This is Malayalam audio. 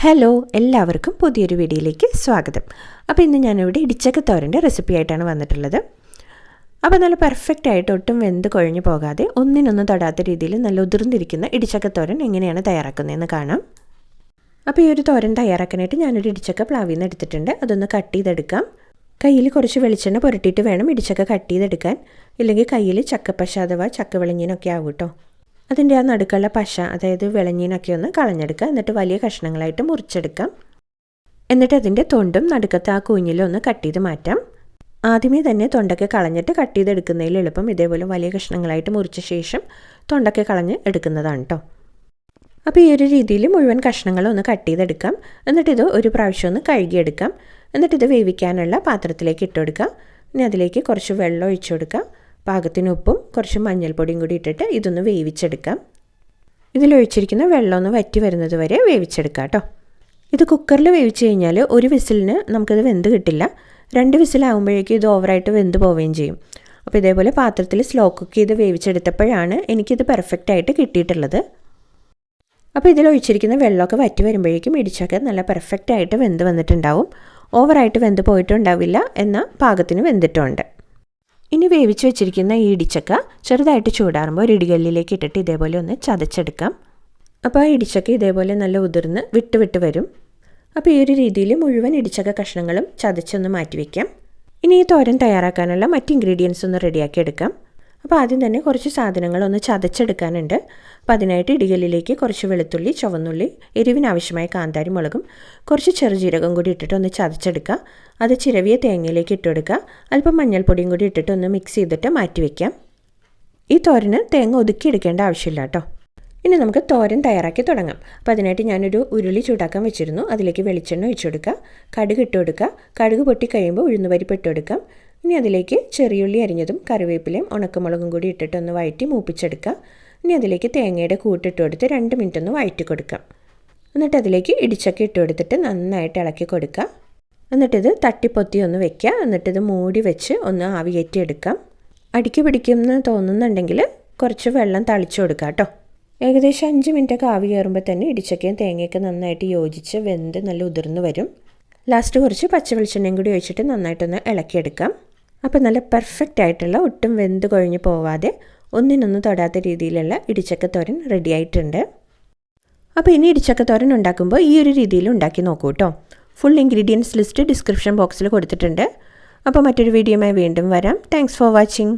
ഹലോ, എല്ലാവർക്കും പുതിയൊരു വീഡിയോയിലേക്ക് സ്വാഗതം. അപ്പോൾ ഇന്ന് ഞാനിവിടെ ഇടിച്ചക്കത്തോരൻ്റെ റെസിപ്പി ആയിട്ടാണ് വന്നിട്ടുള്ളത്. അപ്പോൾ നല്ല പെർഫെക്റ്റ് ആയിട്ട് ഒട്ടും വെന്ത് കുഴഞ്ഞു പോകാതെ ഒന്നിനൊന്നും തൊടാത്ത രീതിയിൽ നല്ല ഉതിർന്നിരിക്കുന്ന ഇടിച്ചക്കത്തോരൻ എങ്ങനെയാണ് തയ്യാറാക്കുന്നതെന്ന് കാണാം. അപ്പോൾ ഈ ഒരു തോരൻ തയ്യാറാക്കാനായിട്ട് ഞാനൊരു ഇടിച്ചക്ക പ്ലാവിൽ നിന്ന് എടുത്തിട്ടുണ്ട്. അതൊന്ന് കട്ട് ചെയ്തെടുക്കാം. കയ്യിൽ കുറച്ച് വെളിച്ചെണ്ണ പുരട്ടിയിട്ട് വേണം ഇടിച്ചക്ക കട്ട് ചെയ്തെടുക്കാൻ. ഇല്ലെങ്കിൽ കയ്യിൽ ചക്കപ്പശ അഥവാ ചക്ക വിളഞ്ഞീനൊക്കെ ആവും കേട്ടോ. അതിൻ്റെ ആ നടുക്കുള്ള പശ, അതായത് വിളഞ്ഞീനൊക്കെ ഒന്ന് കളഞ്ഞെടുക്കുക. എന്നിട്ട് വലിയ കഷ്ണങ്ങളായിട്ട് മുറിച്ചെടുക്കാം. എന്നിട്ട് അതിൻ്റെ തൊണ്ടും നടുക്കത്തെ ആ കൂഞ്ഞിലും ഒന്ന് കട്ട് ചെയ്ത് മാറ്റാം. ആദ്യമേ തന്നെ തൊണ്ടൊക്കെ കളഞ്ഞിട്ട് കട്ട് ചെയ്തെടുക്കുന്നതിൽ എളുപ്പം ഇതേപോലെ വലിയ കഷ്ണങ്ങളായിട്ട് മുറിച്ച ശേഷം തൊണ്ടൊക്കെ കളഞ്ഞ് എടുക്കുന്നതാണ് കേട്ടോ. അപ്പോൾ ഈ ഒരു രീതിയിൽ മുഴുവൻ കഷ്ണങ്ങളും ഒന്ന് കട്ട് ചെയ്തെടുക്കാം. എന്നിട്ടിത് ഒരു പ്രാവശ്യം ഒന്ന് കഴുകിയെടുക്കാം. എന്നിട്ടിത് വേവിക്കാനുള്ള പാത്രത്തിലേക്ക് ഇട്ട് കൊടുക്കുക. ഇനി അതിലേക്ക് കുറച്ച് വെള്ളം ഒഴിച്ചു കൊടുക്കുക. പാകത്തിന് ഉപ്പും കുറച്ച് മഞ്ഞൾപ്പൊടിയും കൂടി ഇട്ടിട്ട് ഇതൊന്ന് വേവിച്ചെടുക്കാം. ഇതിലൊഴിച്ചിരിക്കുന്ന വെള്ളം ഒന്ന് വറ്റി വരുന്നത് വരെ വേവിച്ചെടുക്കാം കേട്ടോ. ഇത് കുക്കറിൽ വേവിച്ച് കഴിഞ്ഞാൽ ഒരു വിസിലിന് നമുക്കിത് വെന്ത് കിട്ടില്ല. 2 വിസിലാകുമ്പോഴേക്കും ഇത് ഓവറായിട്ട് വെന്ത് പോവുകയും ചെയ്യും. അപ്പോൾ ഇതേപോലെ പാത്രത്തിൽ സ്ലോ കുക്ക് ചെയ്ത് വേവിച്ചെടുത്തപ്പോഴാണ് എനിക്കിത് പെർഫെക്റ്റായിട്ട് കിട്ടിയിട്ടുള്ളത്. അപ്പോൾ ഇതിലൊഴിച്ചിരിക്കുന്ന വെള്ളമൊക്കെ വറ്റി വരുമ്പോഴേക്കും ഇടിച്ചക്ക നല്ല പെർഫെക്റ്റായിട്ട് വെന്ത് വന്നിട്ടുണ്ടാവും. ഓവറായിട്ട് വെന്ത് പോയിട്ടുണ്ടാവില്ല, എന്നാൽ പാകത്തിന് വെന്തിട്ടുമുണ്ട്. ഇനി വേവിച്ച് വെച്ചിരിക്കുന്ന ഈ ഇടിച്ചക്ക ചെറുതായിട്ട് ചൂടാറുമ്പോൾ ഒരു ഇടികല്ലിലേക്ക് ഇട്ടിട്ട് ഇതേപോലെ ഒന്ന് ചതച്ചെടുക്കാം. അപ്പോൾ ആ ഇടിച്ചക്ക ഇതേപോലെ നല്ല ഉതിർന്ന് വിട്ട് വരും. അപ്പോൾ ഈ ഒരു രീതിയിൽ മുഴുവൻ ഇടിച്ചക്ക കഷ്ണങ്ങളും ചതച്ചൊന്ന് മാറ്റിവെക്കാം. ഇനി ഈ തോരൻ തയ്യാറാക്കാനുള്ള മറ്റ് ഇൻഗ്രീഡിയൻസ് ഒന്ന് റെഡിയാക്കി എടുക്കാം. അപ്പോൾ ആദ്യം തന്നെ കുറച്ച് സാധനങ്ങളൊന്ന് ചതച്ചെടുക്കാനുണ്ട്. അപ്പോൾ അതിനായിട്ട് ഇടികല്ലിലേക്ക് കുറച്ച് വെളുത്തുള്ളി, ചുവന്നുള്ളി, എരിവിനാവശ്യമായ കാന്താരി മുളകും കുറച്ച് ചെറുജീരകം കൂടി ഇട്ടിട്ട് ഒന്ന് ചതച്ചെടുക്കുക. അത് ചിരവിയ തേങ്ങയിലേക്ക് ഇട്ട് കൊടുക്കുക. അല്പം മഞ്ഞൾപ്പൊടിയും കൂടി ഇട്ടിട്ട് ഒന്ന് മിക്സ് ചെയ്തിട്ട് മാറ്റി വയ്ക്കാം. ഈ തോരന് തേങ്ങ ഒതുക്കിയെടുക്കേണ്ട ആവശ്യമില്ല കേട്ടോ. ഇനി നമുക്ക് തോരൻ തയ്യാറാക്കി തുടങ്ങാം. അപ്പോൾ അതിനായിട്ട് ഞാനൊരു ഉരുളി ചൂടാക്കാൻ വെച്ചിരുന്നു. അതിലേക്ക് വെളിച്ചെണ്ണ ഒഴിച്ചു കൊടുക്കുക. കടുക് ഇട്ട് കൊടുക്കുക. കടുക് പൊട്ടി കഴിയുമ്പോൾ ഉഴുന്നുപരിപ്പ് ഇട്ട് കൊടുക്കാം. ഇനി അതിലേക്ക് ചെറിയുള്ളി അരിഞ്ഞതും കറിവേപ്പിലയും ഉണക്കമുളകും കൂടി ഇട്ടിട്ടൊന്ന് വഴറ്റി മൂപ്പിച്ചെടുക്കുക. ഇനി അതിലേക്ക് തേങ്ങയുടെ കൂട്ടിട്ട് കൊടുത്ത് 2 മിനിറ്റ് ഒന്ന് വഴറ്റി കൊടുക്കാം. എന്നിട്ട് അതിലേക്ക് ഇടിച്ചക്ക ഇട്ട് കൊടുത്തിട്ട് നന്നായിട്ട് ഇളക്കി കൊടുക്കുക. എന്നിട്ടിത് തട്ടിപ്പൊത്തി ഒന്ന് വെക്കുക. എന്നിട്ടിത് മൂടി വെച്ച് ഒന്ന് ആവി കയറ്റിയെടുക്കാം. അടിക്ക് പിടിക്കുമെന്ന് തോന്നുന്നുണ്ടെങ്കിൽ കുറച്ച് വെള്ളം തളിച്ചു കൊടുക്കുക കേട്ടോ. ഏകദേശം 5 മിനിറ്റൊക്കെ ആവി കയറുമ്പോൾ തന്നെ ഇടിച്ചക്കയും തേങ്ങയൊക്കെ നന്നായിട്ട് യോജിച്ച് വെന്ത് നല്ല ഉതിർന്ന് വരും. ലാസ്റ്റ് കുറച്ച് പച്ച വെളിച്ചെണ്ണയും കൂടി ഒഴിച്ചിട്ട് നന്നായിട്ടൊന്ന് ഇളക്കിയെടുക്കാം. അപ്പോൾ നല്ല പെർഫെക്റ്റ് ആയിട്ടുള്ള ഒട്ടും വെന്ത് കൊഴിഞ്ഞ് പോവാതെ ഒന്നിനൊന്നും തൊടാത്ത രീതിയിലുള്ള ഇടിച്ചക്കത്തോരൻ റെഡി ആയിട്ടുണ്ട്. അപ്പോൾ ഇനി ഇടിച്ചക്കത്തോരൻ ഉണ്ടാക്കുമ്പോൾ ഈ ഒരു രീതിയിൽ ഉണ്ടാക്കി നോക്കൂ കേട്ടോ. ഫുൾ ഇൻഗ്രീഡിയൻസ് ലിസ്റ്റ് ഡിസ്ക്രിപ്ഷൻ ബോക്സിൽ കൊടുത്തിട്ടുണ്ട്. അപ്പോൾ മറ്റൊരു വീഡിയോയുമായി വീണ്ടും വരാം. Thanks for watching.